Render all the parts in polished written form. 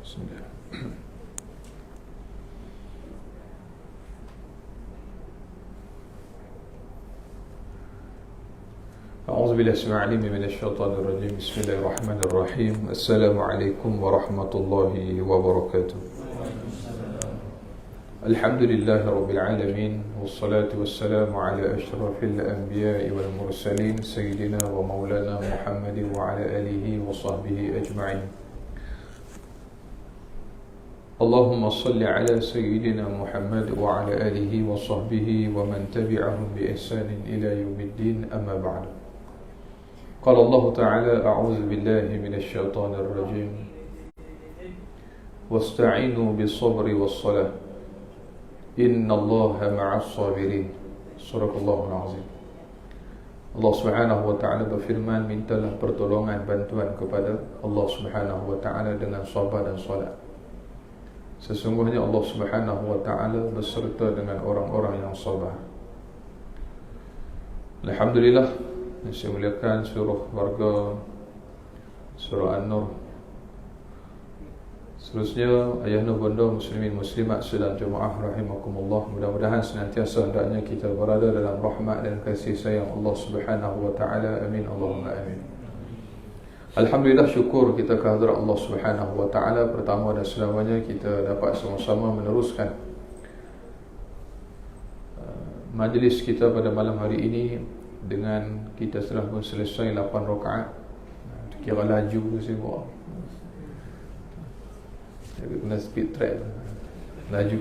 Bismillah. أعوذ بالله السميع العليم من الشيطان الرجيم. بسم الله الرحمن الرحيم. السلام عليكم ورحمة الله وبركاته. الحمد لله رب العالمين، والصلاة والسلام على أشرف الأنبياء والمرسلين سيدنا ومولانا محمد وعلى آله وصحبه أجمعين. اللهم صل على سيدنا محمد وعلى آله وصحبه ومن تبعهم بإحسان إلى يوم الدين. أما بعد، قال الله تعالى: أعوذ بالله من الشيطان الرجيم، واستعينوا بالصبر والصلاة إن الله مع الصابرين. Surah Al-Azim. Allah Subhanahu wa ta'ala berfirman, mintalah pertolongan, bantuan kepada Allah Subhanahu wa ta'ala dengan sabar dan salat. Sesungguhnya Allah Subhanahu wa ta'ala beserta dengan orang-orang yang sabar. Alhamdulillah, saya muliakan seluruh warga Surah An-Nur, seterusnya ayahanda bunda muslimin muslimat sedang jemaah rahimakumullah. Mudah-mudahan senantiasa hendaknya kita berada dalam rahmat dan kasih sayang Allah Subhanahu wa ta'ala. Amin Allahumma amin. Alhamdulillah, syukur kita kehadirat Allah Subhanahu wa ta'ala. Pertama dan selamanya kita dapat sama-sama meneruskan majlis kita pada malam hari ini dengan kita telah pun selesai 8 rakaat. Kira laju tu saya buat, kena speed track, laju.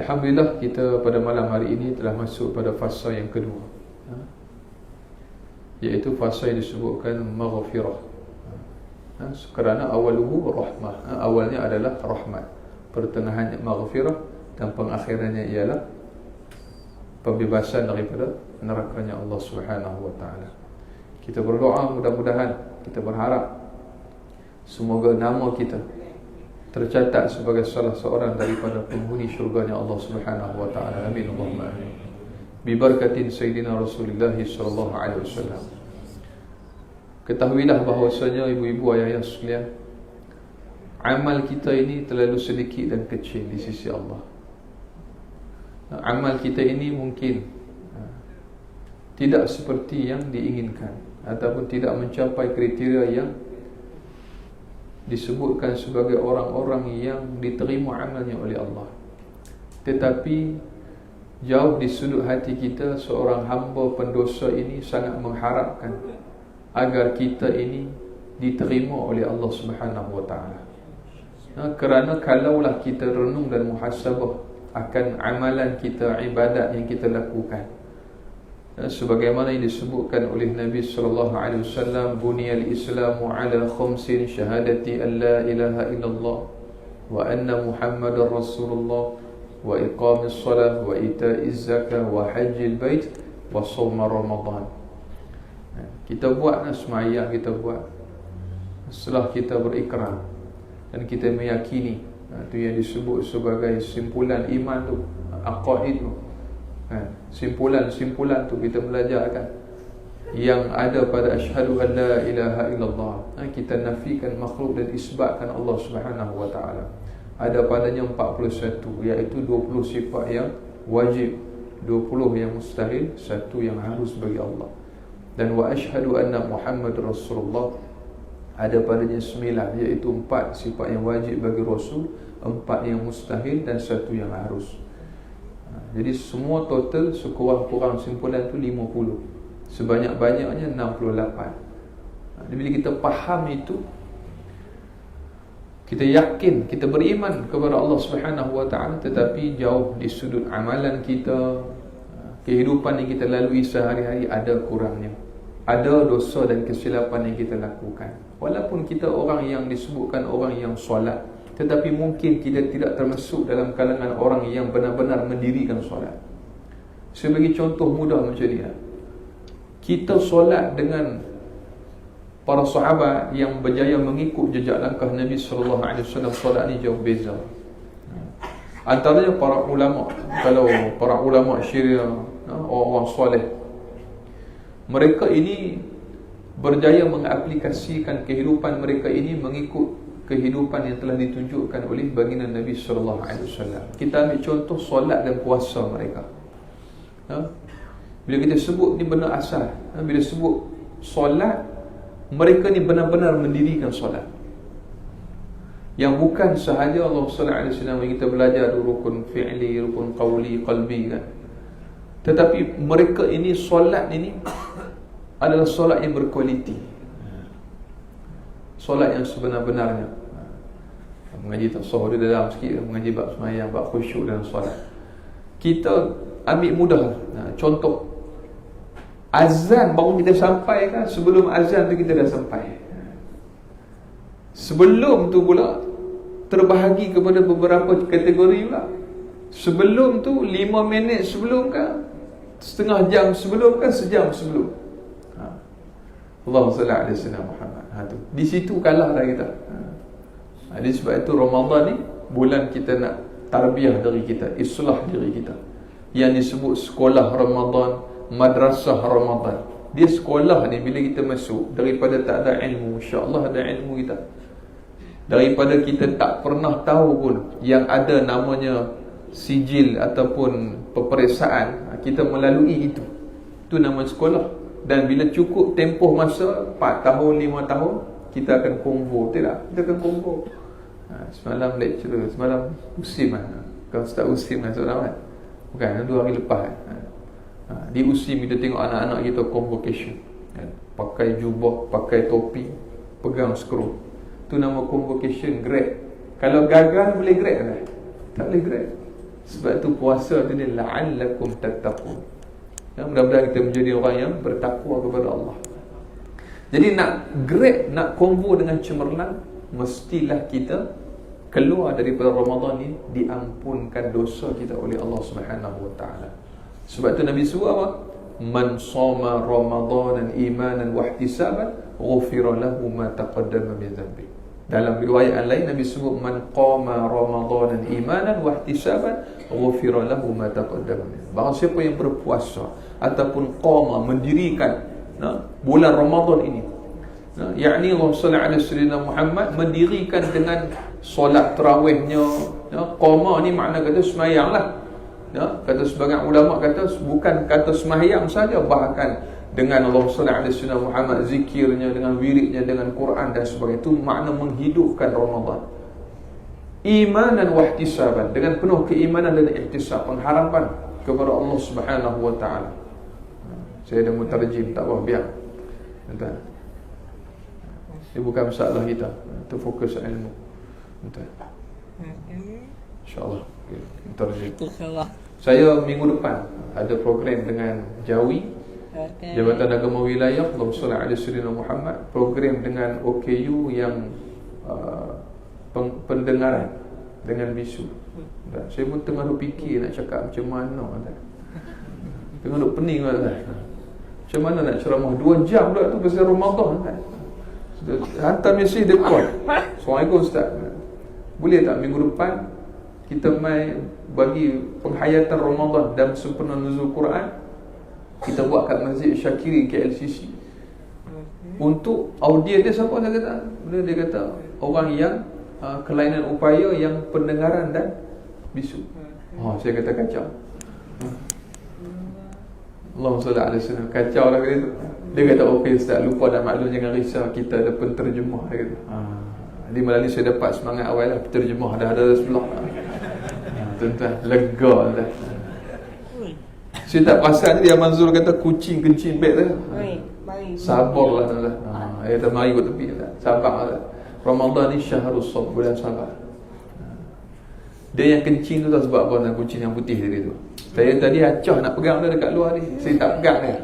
Alhamdulillah, kita pada malam hari ini telah masuk pada fasa yang kedua, iaitu fasa yang disebutkan maghfirah. Kerana awaluhu rahmah, awalnya adalah rahmat, pertengahannya maghfirah, dan pengakhirannya ialah pembebasan daripada nerakanya Allah Subhanahu wa ta'ala. Kita berdoa, mudah-mudahan, kita berharap semoga nama kita tercatat sebagai salah seorang daripada penghuni syurganya Allah Subhanahu wa ta'ala. Amin Allahumma amin. Bibarakatin Sayyidina Rasulullah sallallahu alaihi wasallam. Ketahuilah bahawasanya ibu-ibu, ayah-ayah sekalian, amal kita ini terlalu sedikit dan kecil di sisi Allah. Amal kita ini mungkin tidak seperti yang diinginkan, ataupun tidak mencapai kriteria yang disebutkan sebagai orang-orang yang diterima amalnya oleh Allah. Tetapi jauh di sudut hati kita, seorang hamba pendosa ini sangat mengharapkan agar kita ini diterima oleh Allah Subhanahu wa ta'ala. Kerana kalaulah kita renung dan muhasabah akan amalan kita, ibadat yang kita lakukan, sebagaimana yang disebutkan oleh Nabi sallallahu alaihi wasallam, buniyal islamu ala khamsin, syahadati an la ilaha illallah wa anna muhammadar rasulullah wa iqamis salat wa ita'iz zakah wa hajjil bait wa shaum ramadan. Kita buat sembahyang, kita buat setelah kita berikrar dan kita meyakini, itu yang disebut sebagai simpulan iman tu, aqaid tu. Simpulan tu kita belajarkan yang ada pada asyhadu an la ilaha illallah. Kita nafikan makhluk dan isbatkan Allah Subhanahu wa ta'ala. Ada padanya 41, iaitu 20 sifat yang wajib, 20 yang mustahil, 1 yang harus bagi Allah. Dan wa asyhadu anna Muhammad Rasulullah, ada padanya 9, iaitu 4 sifat yang wajib bagi Rasul, 4 yang mustahil, dan 1 yang harus. Jadi semua total sekurang-kurang simpulan tu 50, sebanyak-banyaknya 68. Jadi bila kita faham itu, kita yakin, kita beriman kepada Allah Subhanahu wa ta'ala, tetapi jauh di sudut amalan kita, kehidupan yang kita lalui sehari-hari ada kurangnya, ada dosa dan kesilapan yang kita lakukan. Walaupun kita orang yang disebutkan orang yang solat, tetapi mungkin kita tidak termasuk dalam kalangan orang yang benar-benar mendirikan solat. Sebagai contoh mudah macam ni, kita solat dengan para sahabat yang berjaya mengikut jejak langkah Nabi sallallahu alaihi wasallam, solat ni jauh beza. Antaranya para ulama, kalau para ulama syariah, orang soleh, mereka ini berjaya mengaplikasikan kehidupan mereka ini mengikut kehidupan yang telah ditunjukkan oleh baginda Nabi sallallahu alaihi wasallam. Kita ambil contoh solat dan puasa mereka. Bila kita sebut ni benar asal, bila sebut solat, mereka ni benar-benar mendirikan solat. Yang bukan sahaja Allah sallallahu alaihi wasallam yang kita belajar rukun fi'li, rukun qawli, qalbi kan. Tetapi mereka ini solat ini adalah solat yang berkualiti, solat yang sebenar-benarnya. Mengaji tasawuf dia dalam sikit, mengaji bab sembahyang, bab khusyuk dalam solat. Kita ambil mudah, contoh azan baru kita sampai kan, sebelum azan tu kita dah sampai. Sebelum tu pula terbahagi kepada beberapa kategori pula. Sebelum tu 5 minit sebelum kan, setengah jam sebelum kan, sejam sebelum. Allahumma salli ala sayyidina Muhammad. Tu. Di situ kalah dah kita. Jadi sebab itu Ramadan ni bulan kita nak tarbiyah diri kita, islah diri kita. Yang disebut sekolah Ramadan, madrasah Ramadan. Dia sekolah ni bila kita masuk, daripada tak ada ilmu, insya-Allah ada ilmu kita. Daripada kita tak pernah tahu pun yang ada namanya sijil ataupun peperiksaan, kita melalui itu. Itu nama sekolah. Dan bila cukup tempoh masa 4 tahun, 5 tahun, kita akan konvo. Tidak? Kita akan konvo. Semalam lecturer, semalam USIM Kalau start USIM semalam kan? Bukan, 2 hari lepas di USIM kita tengok anak-anak kita convocation, pakai jubah, pakai topi, pegang skru. Itu nama convocation, grade. Kalau gagal boleh grade kan? Tak boleh grade. Sebab itu puasa tu ni la'allakum tattaqun. Mudah-mudahan kita menjadi orang yang bertakwa kepada Allah. Jadi nak grade, nak konvo dengan cemerlang, mestilah kita keluar daripada Ramadan ni diampunkan dosa kita oleh Allah Subhanahu wa taala. Sebab tu Nabi sebut apa? Man shoma Ramadanan imanan wa ihtisaban ghufira lahu ma taqaddama min dhanbi. Dalam riwayat lain Nabi sebut man qama Ramadanan imanan wa ihtisaban ghufira lahu ma taqaddama min. Barang siapa yang berpuasa ataupun qama, mendirikan bulan Ramadan ini, yakni Allah sallallahu alaihi wasallam Muhammad mendirikan dengan solat tarawihnya, qama ni makna kata sembahyang lah. Kata sebagian ulama kata bukan kata sembahyang saja, bahkan dengan Allah sallallahu alaihi wasallam Muhammad zikirnya, dengan wiridnya, dengan Quran dan sebagainya. Itu makna menghidupkan Ramadan. Imanan wa ihtisaban, dengan penuh keimanan dan ihtisab, pengharapan kepada Allah Subhanahu wa taala. Saya dah mutarjim, tak apa, biar. Entah. Ini bukan masalah kita. Itu fokus ilmu. Entah. InsyaAllah. Okay. Mutarjim. Saya minggu depan ada program dengan Jawi, Jabatan Agama Wilayah Allah sallallahu alaihi wasallam Muhammad, program dengan OKU yang pendengaran dengan bisu. Saya pun tengah fikir nak cakap macam mana. Tengah duk pening kan. Macam mana nak ceramah 2 jam pula tu pasal Ramadan kan. Hantar mesej dia call. Assalamualaikum Ustaz. Boleh tak minggu depan kita mai bagi penghayatan Ramadan dan sempena nuzul Quran, kita buat kat Masjid Syakiri KLCC. Untuk audiens dia siapa saya kata? Dia kata orang yang kelainan upaya yang pendengaran dan bisu. Saya kata kacau. Allahumma salli ala sayyidina, kacau lah kata tu. Dia kata okey Ustaz, lupa dah maklum, jangan risau, kita ada penterjemah dia kata. Di Melali saya dapat semangat awal lah, penterjemah dah ada sebelah. Tuan-tuan, lega dah. Saya tak perasan dia Manzul kata kucing kencing beg tu. Sabarlah tuan-tuan. Dia kata mari kot tepi dah. Sabarlah. Ramadan ni syahrus sabr, bulan sabar. Dia yang kencing tu tak sebab apa, kucing yang putih tadi tu. Saya tadi acah nak pegang dia dekat luar ni, saya tak pegang dia.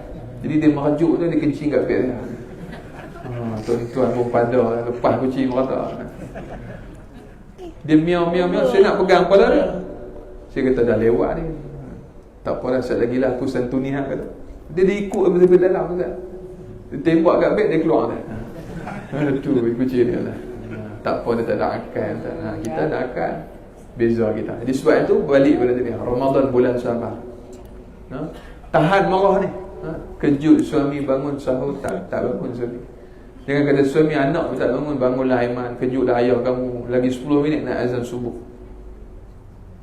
Jadi dia merajuk tu, dia kencing kat beg dia. Tuan-tuan pun pada lepas kucing merata. Dia miau-miau, saya nak pegang kepala dia. Saya kata dah lewat ni. Tak apa dah, sekejap lagi lah aku santuni hang kata. Dia ikut sampai dalam tu kan. Dia tembak kat beg, dia keluar dah. Tu kucing dia lah. Tak apa, dia tak ada akal. Kita ada akal. Beza kita. Jadi sebab itu balik pada tadi, Ramadan bulan sabar. Tahan marah ni. Kejut suami bangun sahur, tak bangun suami. Jangan kata suami anak tak bangun, bangunlah Aiman, kejutlah ayah kamu, lagi 10 minit nak azan subuh.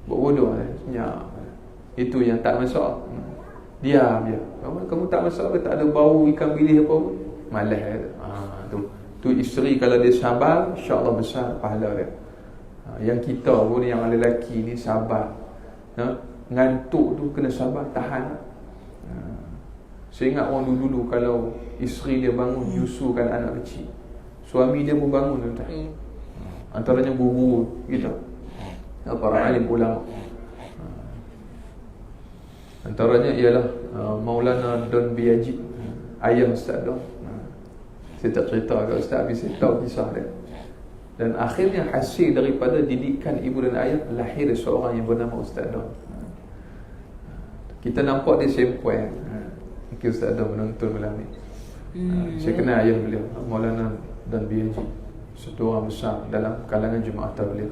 Buat bodoh senyap. Itu yang tak masak. Diam je. Kamu tak masak ke, tak ada bau ikan bilis apa pun. Malas tu isteri kalau dia sabar, insya-Allah besar pahala dia. Yang kita pun yang lelaki ni sabar. Ngantuk tu kena sabar, tahan. Saya ingat orang dulu kalau isteri dia bangun nyusukan anak kecil, suami dia pun bangun tuan-tuan. Antaranya guru kita, para alim ulama. Antaranya ialah Maulana Don Biaji, ayah Ustaz Don. Saya tak cerita kat Ustaz, tapi saya tahu kisah dia. Dan akhirnya hasil daripada didikan ibu dan ayah, lahir seorang yang bernama Ustaz Don. Kita nampak dia sempoi. Mungkin Ustaz Don menonton malam ni. Saya kenal ayah beliau, Maulana Don Biaji, satu orang besar dalam kalangan jemaah tabligh.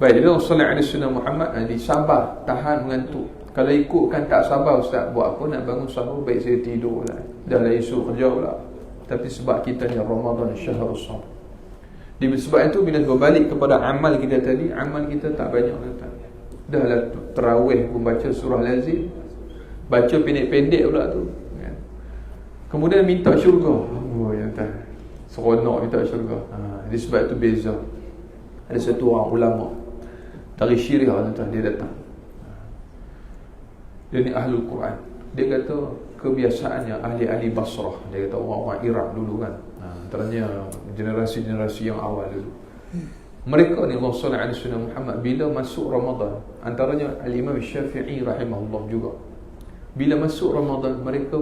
Baik, jadi Rasulullah SAW Muhammad sabar, tahan mengantuk. Kalau ikutkan tak sabar, Ustaz, buat apa nak bangun sahur, baik saya tidur lah, dah lah esok kerja pula. Tapi sebab kita ni Ramadan syahrus sabr. Sebab itu bila berbalik kepada amal kita tadi, amal kita tak banyak kata. Dah lah tarawih pun baca surah lazim, baca pendek-pendek pula tu kan. Kemudian minta syurga. Yang tak seronok minta syurga. Jadi sebab itu beza. Ada satu orang ulama dari Syria tuan, dia datang. Dia ni ahlul Quran. Dia kata kebiasaannya ahli-ahli Basrah. Dia kata orang-orang Iraq dulu kan, antaranya generasi-generasi yang awal dulu. Mereka ni Rasulullah SAW Muhammad bila masuk Ramadan, antaranya Al-Imam Syafi'i rahimahullah juga, bila masuk Ramadan mereka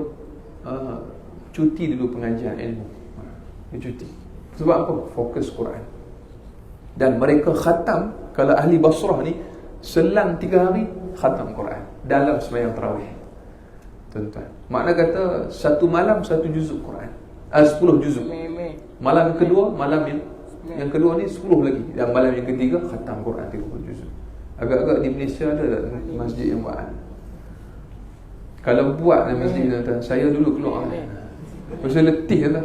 cuti dulu pengajian ilmu. Dia cuti. Sebab apa? Fokus Quran. Dan mereka khatam, kalau ahli Basrah ni selang 3 hari khatam Quran dalam sembahyang tarawih. Tuan-tuan, makna kata satu malam 1 juzuk Quran, 10 juzuk. Malam kedua, yang kedua ni 10 lagi, dan malam yang ketiga khatam Quran 30 juzuk. Agak-agak di Malaysia ada tak masjid yang buat? Kalau buat dalam masjid tuan-tuan, saya dulu keluar pasal letih lah.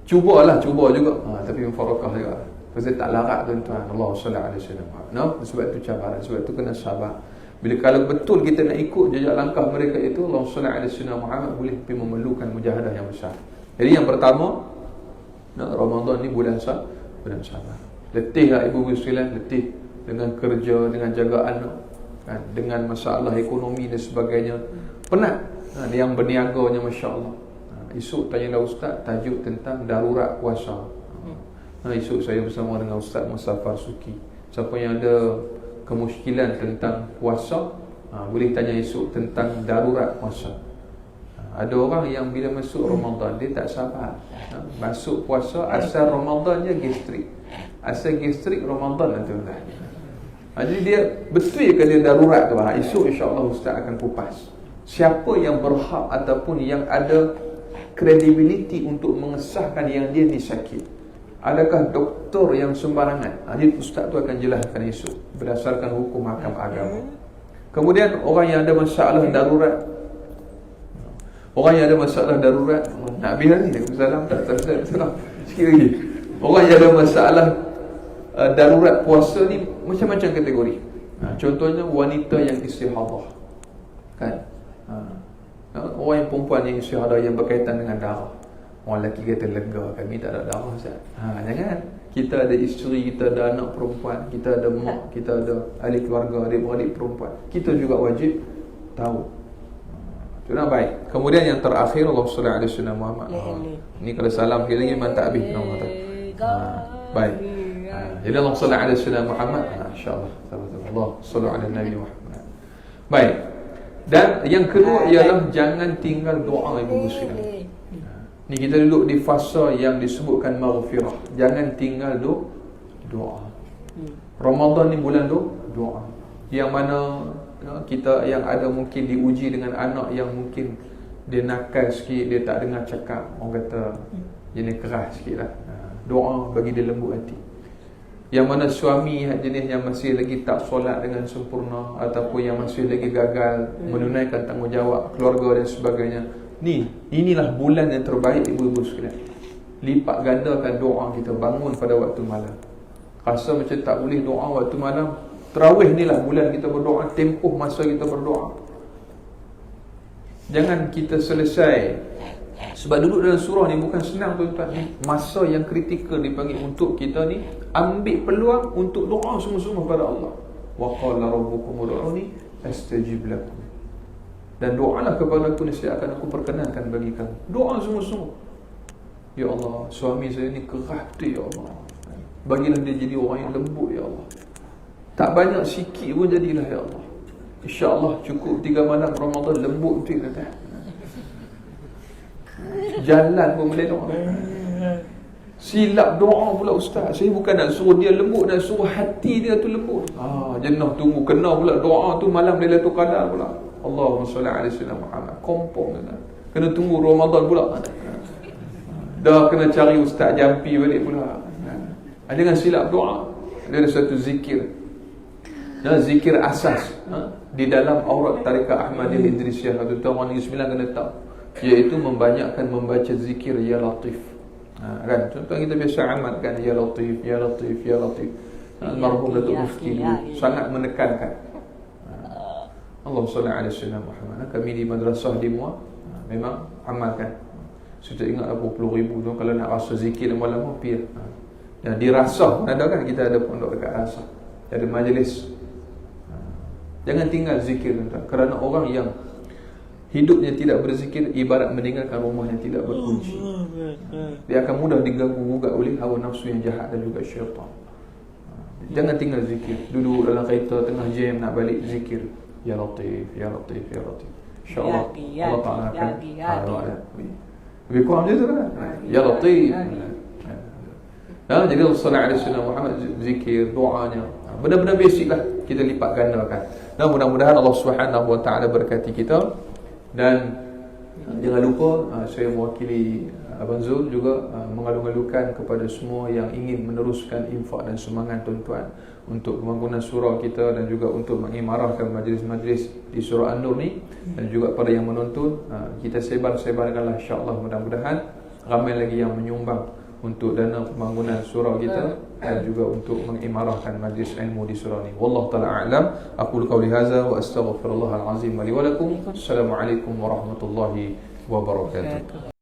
Cuba juga, tapi mufarakah juga. Pasal tak larat tuan-tuan. Allah SWT. Sebab itu cabaran, sebab itu kena sabar. Bila kalau betul kita nak ikut jejak langkah mereka itu, Allah SWT Muhammad boleh pergi memerlukan mujahadah yang besar. Jadi yang pertama, Ramadan ni bulan sabar. Letih lah ibu-ibu sekalian, letih dengan kerja, dengan jaga anak kan, dengan masalah ekonomi dan sebagainya. Penat. Yang berniaganya Masya Allah. Esok tanyalah Ustaz tajuk tentang darurat puasa. Esok saya bersama dengan Ustaz Mustafa Suki. Siapa yang ada kemusykilan tentang puasa, boleh tanya esok tentang darurat puasa. Ada orang yang bila masuk Ramadan dia tak sabar. Masuk puasa asal Ramadan je gastrik. Asal gastrik Ramadan lah tu lah. Jadi dia betul ke dia darurat tu. Esok insya-Allah Ustaz akan kupas. Siapa yang berhak ataupun yang ada kredibiliti untuk mengesahkan yang dia ni sakit? Adakah doktor yang sembarangan? Jadi Ustaz tu akan jelaskan esok berdasarkan hukum hakam agama. Kemudian orang yang ada masalah darurat, nak biar ni salam tak sikit lagi. Orang yang ada masalah darurat puasa ni macam-macam kategori. Contohnya wanita yang istihadah kan, orang yang perempuan yang istihadah yang berkaitan dengan darah. Orang lelaki kata lega, kami tak ada darah Ustaz. Jangan. Kita ada isteri, kita ada anak perempuan, kita ada mak, kita ada ahli keluarga, adik-beradik perempuan. Kita juga wajib tahu. Itu nak baik. Kemudian yang terakhir Allah SWT Muhammad. Ini kalau salam sekali lagi memang tak habis nama tu. Baik. Jadi Allah SWT Muhammad, insya-Allah. Allah sallallahu alaihi Muhammad. Baik. Dan yang kedua ialah jangan tinggal doa ibu sekalian. Ni kita duduk di fasa yang disebutkan maghfirah. Jangan tinggal doa. Ramadan ni bulan doa. Yang mana kita yang ada mungkin diuji dengan anak yang mungkin dia nakal sikit, dia tak dengar cakap, orang kata jenis keras sikit lah. Doa bagi dia lembut hati. Yang mana suami jenis yang masih lagi tak solat dengan sempurna, ataupun yang masih lagi gagal menunaikan tanggungjawab keluarga dan sebagainya, Inilah bulan yang terbaik ibu-ibu sekalian. Lipat gandakan doa kita bangun pada waktu malam. Rasa macam tak boleh doa waktu malam, tarawih inilah bulan kita berdoa, tempoh masa kita berdoa. Jangan kita selesai. Sebab duduk dalam surah ni bukan senang tuan-tuan. Masa yang kritikal dipanggil untuk kita ni ambil peluang untuk doa sungguh-sungguh pada Allah. Wa qala rabbukum ud'uni astajib lakum. Dan doalah kepada aku, niscaya akan aku perkenankan bagi kamu. Doa sungguh-sungguh. Ya Allah, suami saya ni keras betul ya Allah. Bagilah dia jadi orang yang lembut ya Allah. Tak banyak sikit pun jadilah ya Allah. InsyaAllah cukup 3 malam Ramadan lembut betul kata. Jalan pun boleh doa. Silap doa pula ustaz. Saya bukan nak suruh dia lembut, nak suruh hati dia tu lembut. Jenah tunggu kena pula doa tu malam Lailatul Qadar pula. Allahumma salli ala sayyidina Muhammad. Kompong kena tunggu Ramadan pula. Dah kena cari ustaz jampi balik pula. Jangan silap doa. Dia ada satu zikir. Zikir asas di dalam aurat tarikat Ahmadiyah Idrisiyah. Tuan-tuan orang 9 kena tahu, iaitu membanyakkan membaca zikir Ya Latif. Kan contoh kita biasa amalkan Ya Latif, Ya Latif, Ya Latif. Almarhum Datuk Mufti sangat menekankan. Allahumma salli ala sayyidina Muhammad. Kami di madrasah di Muar memang amalkan. Saya ingat berapa puluh ribu tu kalau nak rasa zikir lama-lama pergi. Dan di Rasah ada kan, kita ada pondok dekat Rasah, ada majlis. Jangan tinggal zikir tuan-tuan. Kerana orang yang hidupnya tidak berzikir ibarat meninggalkan rumah yang tidak berkunci. Dia akan mudah diganggu juga oleh hawa nafsu yang jahat dan juga syaitan. Jangan tinggal zikir. Duduk dalam kereta tengah jam nak balik zikir Ya Latif, Ya Latif, Ya Latif. InsyaAllah Allah Ta'ala akan lebih kurang macam tu kan. Ya Latif. Jadi sallallahu alaihi wasallam Muhammad zikir doanya benar-benar basic lah, kita lipat gandakan. Dan mudah-mudahan Allah Subhanahu wa taala berkati kita. Dan jangan lupa saya mewakili Abang Zul juga mengalu-alukan kepada semua yang ingin meneruskan infak dan sumbangan tuan-tuan untuk pembangunan surau kita dan juga untuk mengimarahkan majlis-majlis di surau An-Nur ni, dan juga pada yang menonton, kita sebar-sebarkanlah insya-Allah. Mudah-mudahan ramai lagi yang menyumbang untuk dana pembangunan surau kita dan juga untuk mengimarahkan majlis ilmu di surau ni. Wallahu taala a'lam. Aqulu qawli hadza wa astaghfirullahal azim li wa lakum. Assalamualaikum warahmatullahi wabarakatuh.